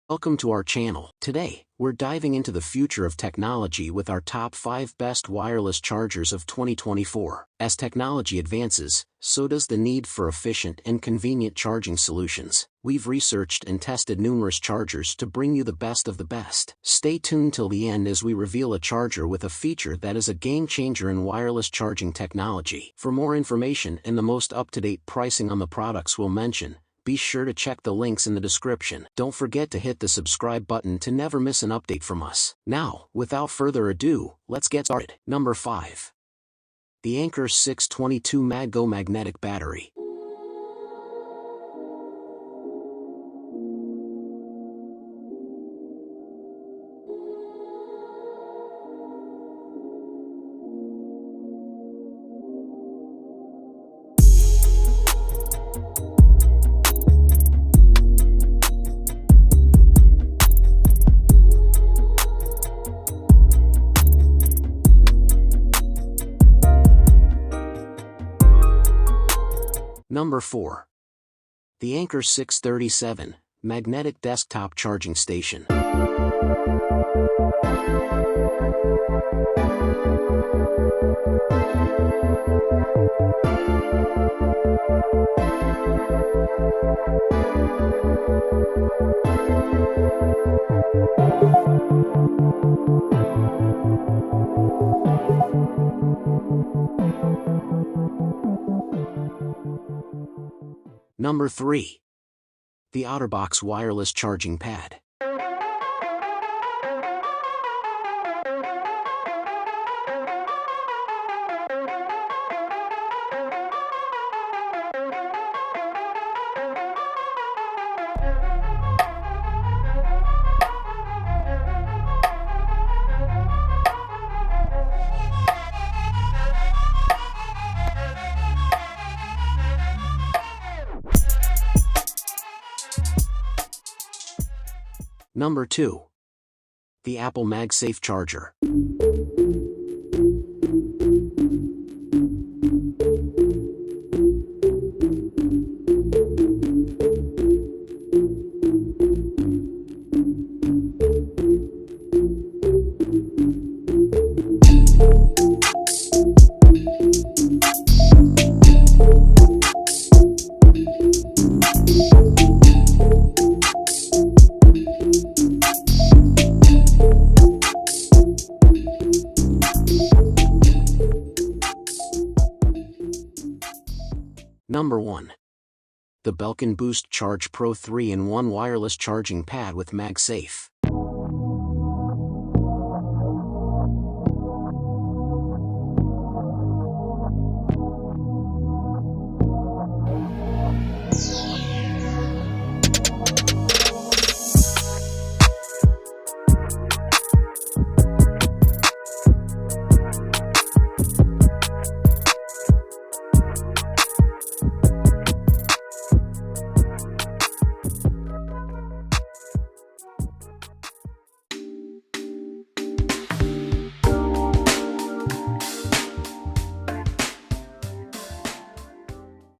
Welcome to our channel. Today, we're diving into the future of technology with our top 5 best wireless chargers of 2024. As technology advances, so does the need for efficient and convenient charging solutions. We've researched and tested numerous chargers to bring you the best of the best. Stay tuned till the end as we reveal a charger with a feature that is a game changer in wireless charging technology. For more information and the most up-to-date pricing on the products we'll mention, be sure to check the links in the description. Don't forget to hit the subscribe button to never miss an update from us. Now, without further ado, let's get started. Number 5. The Anker 622 MagGo Magnetic Battery. Number 4. The Anker 637 Magnetic Desktop Charging Station. Number 3. The Otterbox Wireless Charging Pad. Number 2. The Apple MagSafe Charger. Number 1. The Belkin Boost Charge Pro 3-in-1 Wireless Charging Pad with MagSafe.